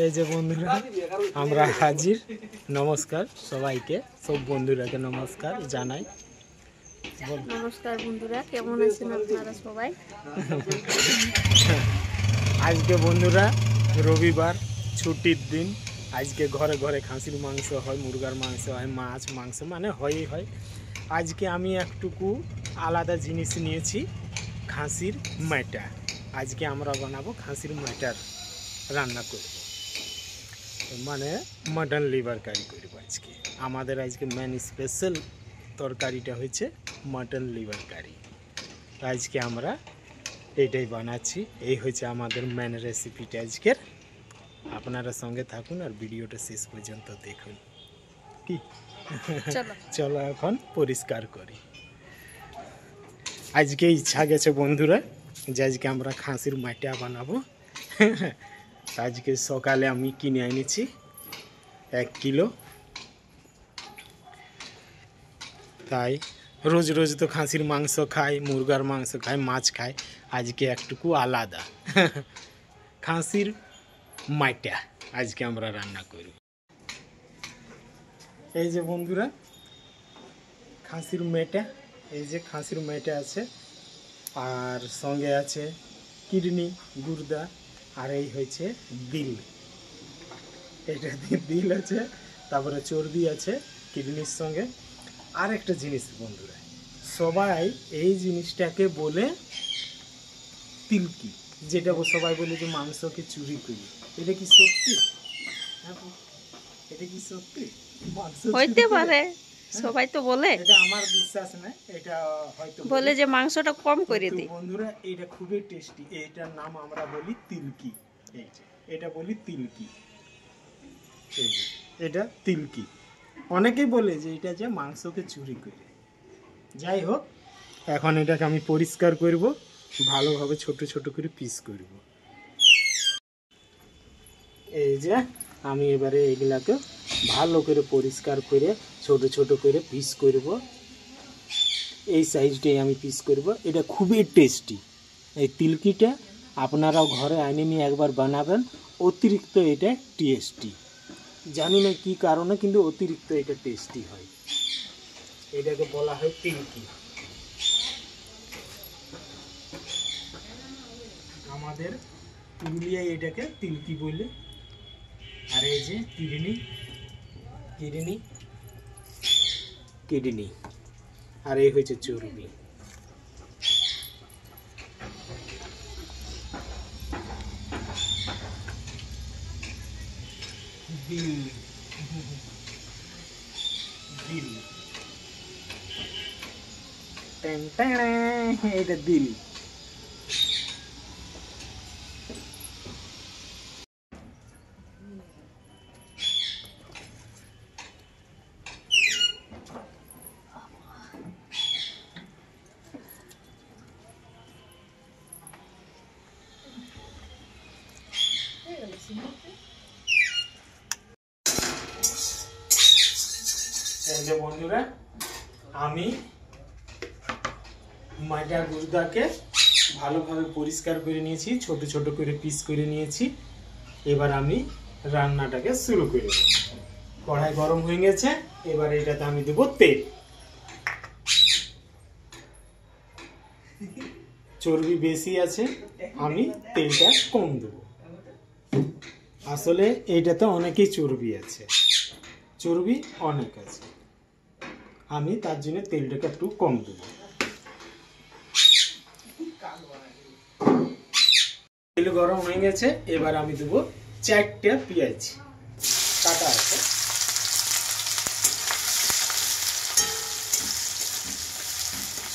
এই যে বন্ধুরা আমরা হাজির। নমস্কার সবাইকে, সব বন্ধুরাকে নমস্কার জানাই। নমস্কার বন্ধুরা, কেমন আছেন আপনারা সবাই? আজকে বন্ধুরা রবিবার, ছুটির দিন। আজকে ঘরে ঘরে খাসির মাংস হয়, মুরগার মাংস হয়, মাছ মাংস মানে হয়ই হয়। আজকে আমি একটুকু আলাদা জিনিস নিয়েছি, খাসির মাটা। আজকে আমরা বানাবো খাসির মাটার রান্না করব, মানে মটন লিভার কারি করব আজকে। আমাদের আজকে মেন স্পেশাল তরকারিটা হচ্ছে মটন লিভার কারি। আজকে আমরা এটাই বানাচ্ছি। এই হচ্ছে আমাদের মেন রেসিপিটা আজকের। আপনারা সঙ্গে থাকুন আর ভিডিওটা শেষ পর্যন্ত দেখুন। কি চলো এখন পরিষ্কার করি। আজকে ইচ্ছা গেছে বন্ধুরা যে আজকে আমরা খাসির মাটা বানাবো। আজকে সকালে আমি কিনে এনেছি 1 কিলো। তাই রোজ রোজ তো খাসির মাংস খাই, মুরগার মাংস খাই, মাছ খাই। আজকে একটুকু আলাদা খাসির মাটা আজকে আমরা রান্না করি। এই যে বন্ধুরা খাসির মেটা, এই যে খাসির মেটা আছে, আর সঙ্গে আছে কিডনি, গুর্দা, আর এই হয়েছে দিল। এটা দিল আছে, তারপরে চর্বি আছে কিডনির সঙ্গে। আর একটা জিনিস বন্ধুরা, সবাই এই জিনিসটাকে বলে তিলকি, যেটা সবাই বলে যে মাংসকে চুরি করি। এটা কি সত্যি? এটা কি সত্যি? হইতে পারে, সবাই তো বলে। এটা আমার বিশ্বাস না, এটা হয়তো বলে যে মাংসটা কম করে দিই। বন্ধুরা এটা খুবই টেস্টি। এটার নাম আমরা বলি তিলকি। এটা বলি তিলকি। এটা তিলকি। অনেকেই বলে যে এটা যে মাংসকে চুরি করে। যাই হোক, এখন এটাকে আমি পরিষ্কার করব, ভালোভাবে ছোট ছোট করে পিস করব। এই যে আমি এবারে এগুলাকে ভালো করে পরিষ্কার করে ছোট ছোট করে পিস করব। এই সাইজটাই আমি পিস করব। এটা খুবই টেস্টি। এই তিলকিটা আপনারাও ঘরে আনে নিয়ে একবার বানাবেন। অতিরিক্ত এটা টেস্টি, জানি না কি কারণে, কিন্তু অতিরিক্ত এটা টেস্টি হয়। এটাকে বলা হয় তিলকি। আমাদের পুরুলিয়ায় এটাকে তিলকি বলে। আর এই যে কিডনি, কিডনি, কিডনি, আর এই হচ্ছে চর্বি। দিল, দিল, এটা দিল। বন্ধুরা আমি মাটা গুর্দাকে ভালোভাবে পরিষ্কার করে নিয়েছি, ছোট ছোট করে পিস করে নিয়েছি। এবার আমি রান্নাটাকে শুরু করে দেব। কড়াই গরম হয়ে গেছে, এবার এটাতে আমি দেবো তেল। চর্বি বেশি আছে, আমি তেলটা কম দেবো। আসলে এইটাতে অনেকই চর্বি আছে, চর্বি অনেক আছে, আমি তার জন্য তেলটাকে একটু কম দেবো। তেল গরম হয়ে গেছে, এবার আমি দেবো 4টা পেঁয়াজ কাটা আছে।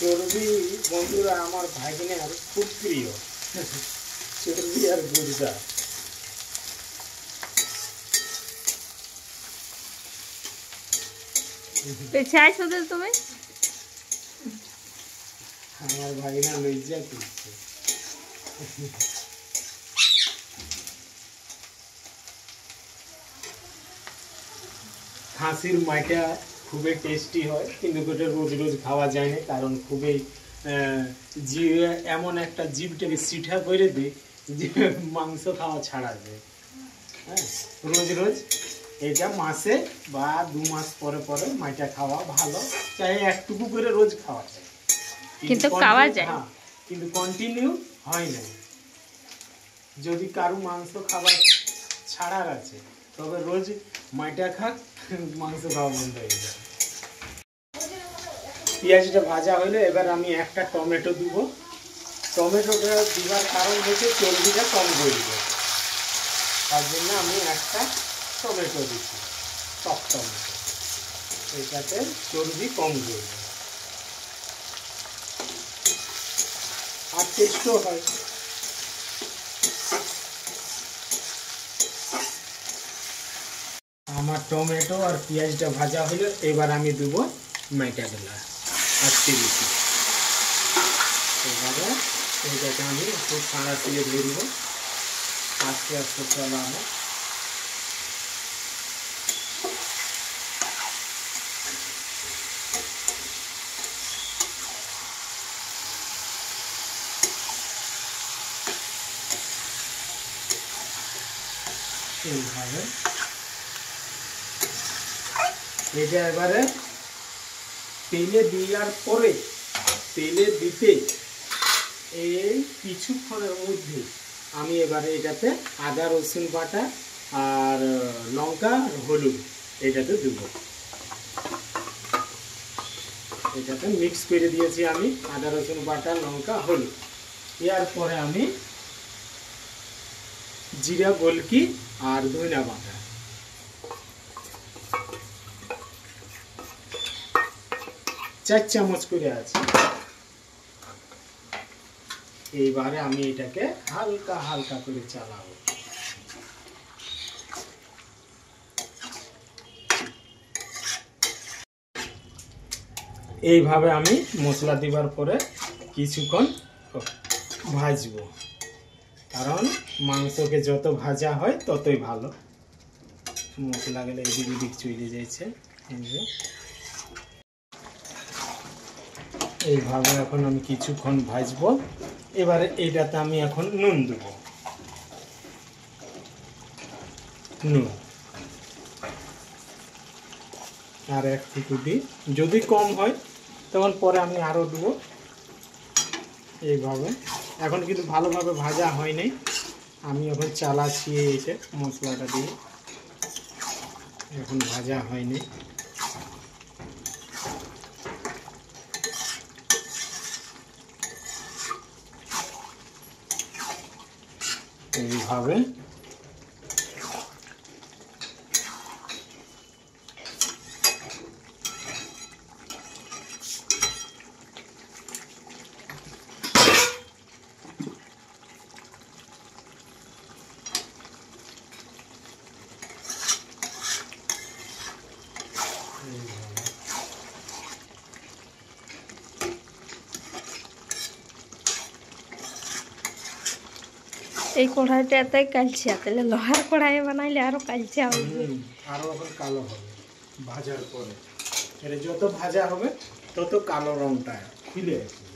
চর্বি বন্ধুরা আমার ভাগিনের খুব প্রিয়, চর্বি আর গুর্দা। তুমি আমার ভাগিনা লজ্জা করছে। খাসির মাটা খুবই টেস্টি হয়, কিন্তু ওটা রোজ রোজ খাওয়া যায় না, কারণ খুবই এমন একটা জীবটাকে সিঠা করে দেয় যে মাংস খাওয়া ছাড়া যায়। হ্যাঁ, রোজ রোজ এটা মাসে বা 2 মাস পরে পরে মাইটা খাওয়া ভালো, চাই একটুকু করে রোজ খাওয়া যায়, কিন্তু খাওয়া যায়। হ্যাঁ, কিন্তু কন্টিনিউ হয় না। যদি কারো মাংস খাবার ছাড়ার আছে তবে রোজ মাইটা খাক, মাংস খাওয়া বন্ধ হয়ে যাবে। পেঁয়াজটা ভাজা হইলে এবার আমি একটা টমেটো দিব। টমেটোটা দেওয়ার কারণ হচ্ছে চর্বিটা কম করবে, তার জন্য আমি একটা টমেটো দিচ্ছি, টক টমেটো, এটাতে চর্বি কম করবে আর টেস্টও হয়। আমার টমেটো আর পেঁয়াজটা ভাজা হলো, এবার আমি দেবো মাইটাগুলা আস্তে দিচ্ছি। এবারে এইটাকে আমি একটু ছাড়া দিয়ে ধরবো, আস্তে আস্তে চলাবো। এইভাবে এটা এবারে তেলে দেওয়ার পরে, তেলে দিতে এই কিছুক্ষণের মধ্যে আমি এবারে এটাতে আদা রসুন বাটা আর লঙ্কা আর হলুদ এটাতে দেব। এটাতে মিক্স করে দিয়েছি আমি আদা রসুন বাটা লঙ্কা হলুদ। এর পরে আমি জিরা গোলকি আর ধনিয়া বাটা, 4 চামচ করে আছে। এইবারে আমি এটাকে হালকা হালকা করে চালাবো। এইভাবে আমি মশলা দিবার পরে কিছুক্ষণ ভাজবো, কারণ মাংসকে যত ভাজা হয় ততই ভালো। মশলা গেলে এদিক ওদিক চলে যাচ্ছে। এইভাবে এখন আমি কিছুক্ষণ ভাজবো। এবারে এইটাতে আমি এখন নুন দেবো, নুন আর একটু দিই, যদি কম হয় তখন পরে আমি আরও দেবো। এইভাবে এখন কিন্তু ভালোভাবে ভাজা হয় নাই, আমি এখন চালাচ্ছি এইটা মশলাটা দিয়ে, এখন ভাজা হয়নি। এইভাবে এই কড়াইটা এতই কালচিয়া, তাহলে লোহার কড়াই বানাইলে আরো কালচিয়া হবে। আরো এখন কালো হবে ভাজার পরে। এটা যত ভাজা হবে তত কালো রংটা খুলে আসবে।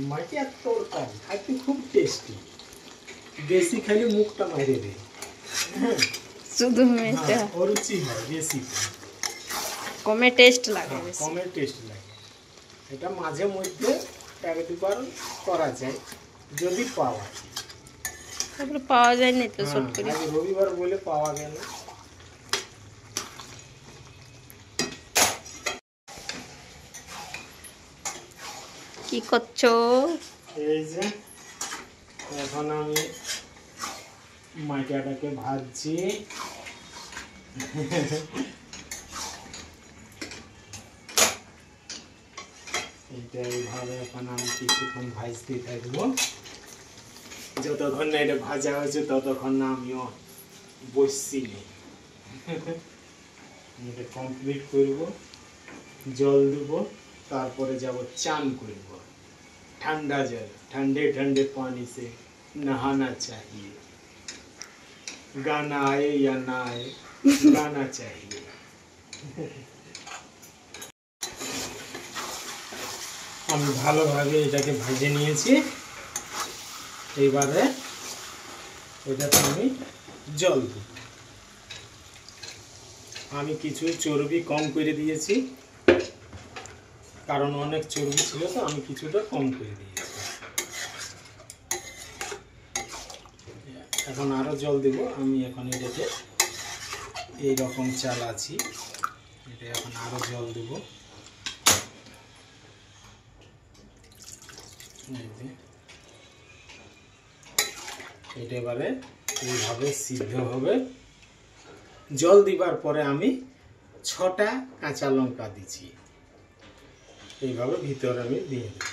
মাটির তরকারি খাইতে খুব টেস্টি, বেশি খাইলে মুখটা মাইরে দেয়। শুধু মেয়েটা অরুচি হয়, বেশি কমে টেস্ট লাগে, কমে টেস্ট লাগে। এটা মাঝে মধ্যে এক দুবার করা যায় যদি পাওয়া যায়। তারপরে পাওয়া যায় না তো সব করে। আজ রবিবার বলে পাওয়া গেল। কি করছো? এই যে এখন আমি মাটিটাকে ভাজছি। এটা এইভাবে এখন আমি কিছুক্ষণ ভাজতে থাকবো, যতক্ষণ না এটা ভাজা হয়েছে ততক্ষণ না আমিও বসছি না। এটা কমপ্লিট করব, জল দেব, তারপরে যাব চান করব। ठंडा जल, ठंडे ठंडे पानी से नहाना चाहिए। गाना आए या ना आए, गाना चाहिए। আমি ভালোভাবে এটাকে ভেজে নিয়েছি। এইবারে এটাতে আমি জল দিই। আমি কিছু চর্বি কম করে দিয়েছি, কারণ অনেক চর্বি ছিল, তো আমি কিছুটা কম করে দিয়েছি। এখন আরও জল দেব। আমি এখন এটাকে এইরকম চালাচ্ছি, এটা এখন আরও জল দেব। এটা এবারে এইভাবে সিদ্ধ হবে। জল দিবার পরে আমি 6টা কাঁচা লঙ্কা দিচ্ছি, এইভাবে ভিতরে আমি দিয়ে দিই।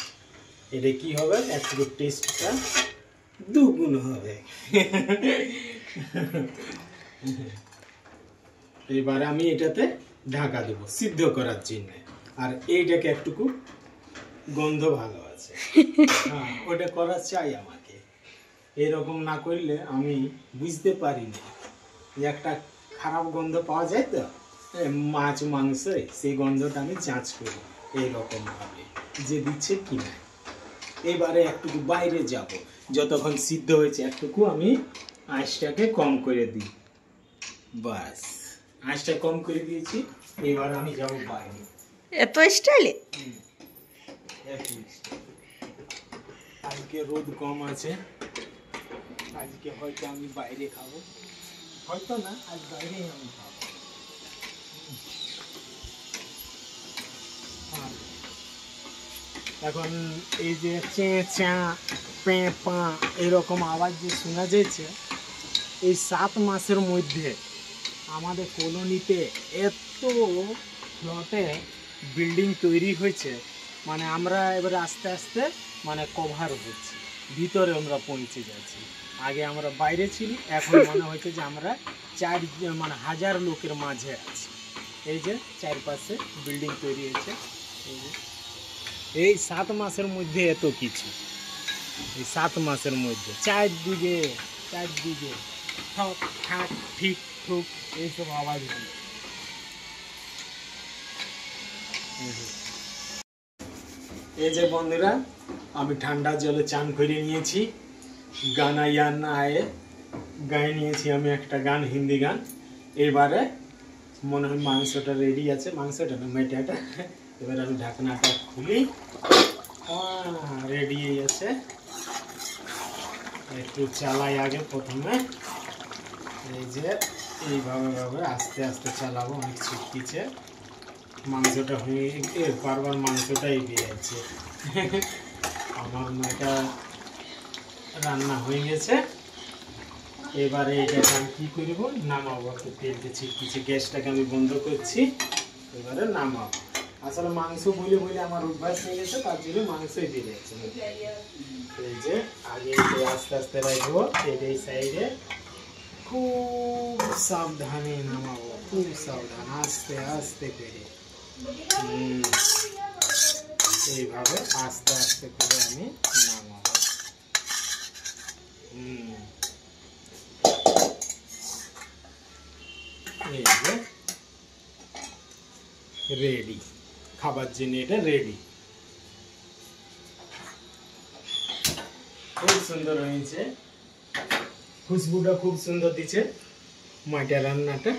এটা কি হবে, একটু টেস্টটা দুগুণ হবে। এবারে আমি এটাতে ঢাকা দেব সিদ্ধ করার জন্য। আর এইটাকে একটুকু গন্ধ ভালো আছে, হ্যাঁ ওটা করা চাই আমাকে। এরকম না করলে আমি বুঝতে পারি না, একটা খারাপ গন্ধ পাওয়া যায় তো মাছ মাংসে, সেই গন্ধটা আমি যাঞ্চ করি এইরকম ভাবে যে দিচ্ছে কি না। এবারে একটুকু বাইরে যাব, যতক্ষণ সিদ্ধ হয়েছে একটুকু আমি আঁচটাকে কম করে দিই। বাস, আঁচটা কম করে দিয়েছি। এবার আমি যাব বাইরে। এত স্টাইলে আজকে রোদ কম আছে, আজকে হয়তো আমি বাইরে খাবো, হয়তো না, আজ বাইরেই আমি খাবো। এখন এই যে চে চা পে পা এরকম আওয়াজ যে শোনা যাচ্ছে, এই 7 মাসের মধ্যে আমাদের কলোনিতে এত ফ্লটে বিল্ডিং তৈরি হয়েছে, মানে আমরা এবারে আস্তে আস্তে মানে কভার হচ্ছি, ভিতরে আমরা পৌঁছে যাচ্ছি। আগে আমরা বাইরে ছিলি, এখন মনে হচ্ছে যে আমরা 1000 লোকের মাঝে আছি। এই যে চারপাশে বিল্ডিং তৈরি হয়েছে, এই 7 মাসের মধ্যে এত কিছু, এই 7 মাসের মধ্যে চারদিকে ঠক ঠাক ঠিক ঠুক এইসব আওয়াজ হয়। এই যে বন্ধুরা, আমি ঠান্ডা জলে চান করে নিয়েছি, গানা ইয়ান আয়ে গায়ে নিয়েছি আমি একটা গান, হিন্দি গান। এবারে মনে হয় মাংসটা রেডি আছে, মাংসটা না মেটাটা। এবার আমি ঢাকনাটা খুলি, রেডি আছে। একটু চালাই আগে প্রথমে, এই যে এইভাবে আস্তে আস্তে চালাবো, অনেক ছিটকিছে। মাংসটা হয়ে বারবার মাংসটাই বেরিয়েছে। আমার মেয়েটা রান্না হয়ে গেছে। এবারে এটাকে আমি কী করব, নামাবো। একটু তেলতে ছিটকিছে, গ্যাসটাকে আমি বন্ধ করছি। এবারে নামাবো। আসলে মাংস বলে আমার অভ্যাস হয়ে গেছে, তার জন্য মাংসই দিয়ে যাচ্ছে। এই যে আগে আস্তে আস্তে রাখবো, এই সাইডে খুব সাবধানে নামাবো, খুব সাবধান, আস্তে আস্তে করে। এইভাবে আস্তে আস্তে করে আমি নামাবো। এই যে রেডি, খাবার জন্য এটা রেডি। খুব সুন্দর হয়েছে, খুশবুটা খুব সুন্দর দিচ্ছে মাটির রান্নাটা।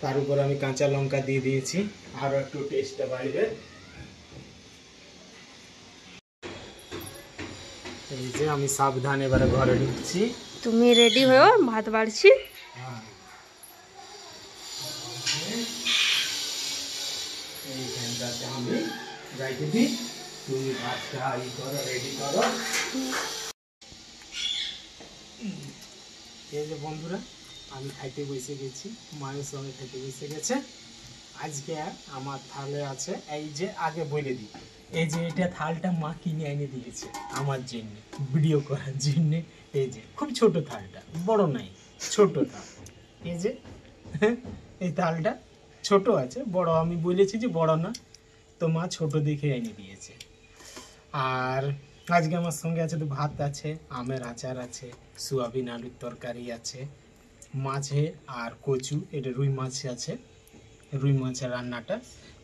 তার উপর আমি কাঁচা লঙ্কা দিয়ে দিয়েছি, আরো একটু টেস্টটা বাড়বে। এই যে আমি সাবধান এবারে ঘরে ঢুকছি। তুমি রেডি হও, ভাত বাড়ছি। এইখানটাতে আমি রাখি দিই, তুমি ভাতটা রেডি করো। এই যে বন্ধুরা, আমি খাইতে বসে গেছি, মায়ের সঙ্গে খাইতে বসে গেছে। আজকে আমার থালে আছে, এই যে আগে বলে দিই, এই যে এটা থালটা মা কিনে এনে দিয়েছে আমার জন্য, ভিডিও করার জন্য। এই যে খুব ছোট থালটা, বড় নাই, ছোট থাল। এই যে এই থালটা ছোট আছে, বড় আমি বলেছি যে বড় না, তো মা ছোট দেখে এনে দিয়েছে। আর আজকে আমার সঙ্গে আছে তো ভাত আছে, আমের আচার আছে, সোয়াবিন আলুর তরকারি আছে, মাছে আর কচু, এটা রুই মাছ আছে, রুই মাছের রান্নাটা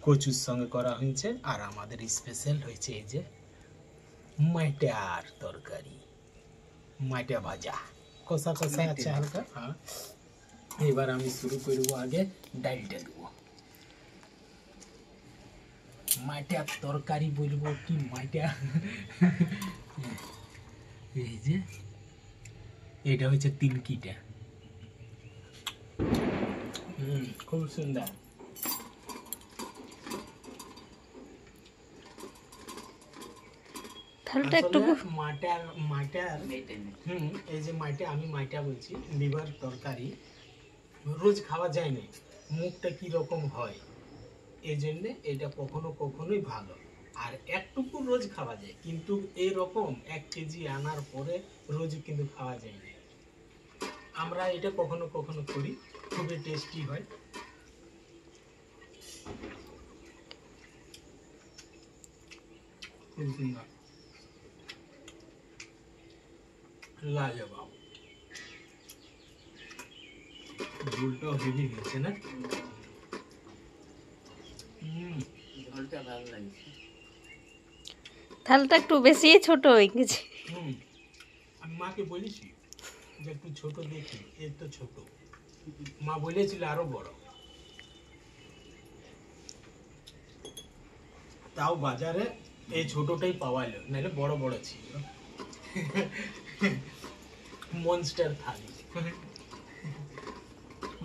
কচুর সঙ্গে করা হয়েছে। আর আমাদের স্পেশাল হয়েছে এই যে মাইটার তরকারি, মাইটা ভাজা, কষা কষা আছে হালকা। হ্যাঁ, এবার আমি শুরু করব, আগে ডালটা দেবো। মাইটার তরকারি বলবো কি মাইটা, এই যে এটা হচ্ছে তিলকিটা। খুব সুন্দর। থালটা একটু আসলে মাটার এই যে মাইটা, আমি মাইটা বলছি, লিভার তরকারি রোজ খাওয়া যায় না, মুখটা কি রকম হয়, এই জন্য এটা কখনো কখনোই ভালো। আর একটুকু রোজ খাওয়া যায়, কিন্তু এরকম 1 কেজি আনার পরে রোজ কিন্তু খাওয়া যায় না। আমরা এটা কখনো কখনো করি, খুবই টেস্টি হয়। খুব সুন্দর, লাজবাব। ঝোলটাও হেভি হয়েছে না? ঝোলটা ভালো লাগছে। থালটা একটু বেশি ছোট হয়ে গেছে। আমি মাকে বলেছি যে একটু ছোট দেখি, এর তো ছোট। মা বলেছিল আরো বড়, তাও বাজারে এই ছোটটাই পাওয়া এলো, নাহলে বড় বড় ছিল। মনস্টার থালি।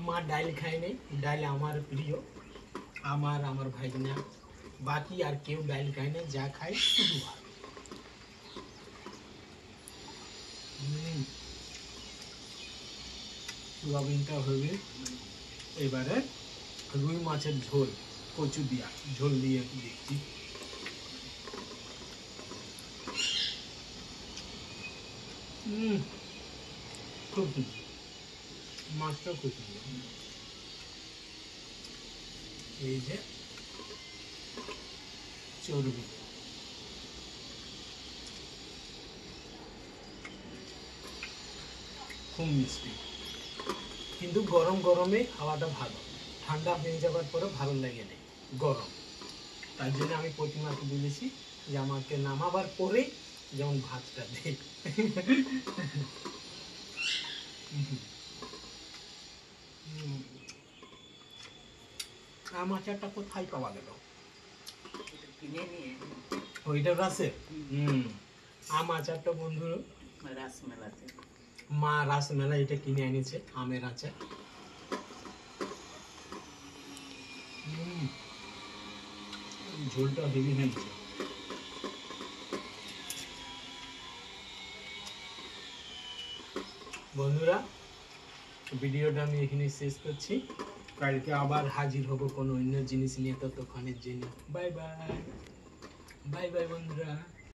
মা ডাল খায় নাই, ডাল আমার প্রিয়, আমার ভাইনা, বাকি আর কেউ ডাল খায় না, যা খায় শুধু ভাত। সোয়াবিনটা হবে, এবারে রুই মাছের ঝোল, কচু দিয়া ঝোল দিয়ে একটু দেখছি। খুব সুন্দর, মাছটা খুব সুন্দর। এই যে চর্বি, খুব মিষ্টি, কিন্তু গরম গরমে খাওয়াটা ভালো, ঠান্ডা হয়ে যাবার পরে ভালো লাগে না গরম। তার জন্য আমি প্রতিমাকে বলেছি যে আমাকে নামাবার পরে যেমন ভাতটা দেয়। আম আচারটা কোথায় পাওয়া গেল? ওইটা রাসে। আম আচারটা বন্ধু মা রাসমেলা এটা কিনে এনেছে, আমের আচার। ঝোলটা হেভি হয়েছে। বন্ধুরা, ভিডিওটা আমি এখানে শেষ করছি, কালকে আবার হাজির হব কোনো অন্য জিনিস নিয়ে। ততক্ষণের জন্য বাই বাই, বাই বাই বন্ধুরা।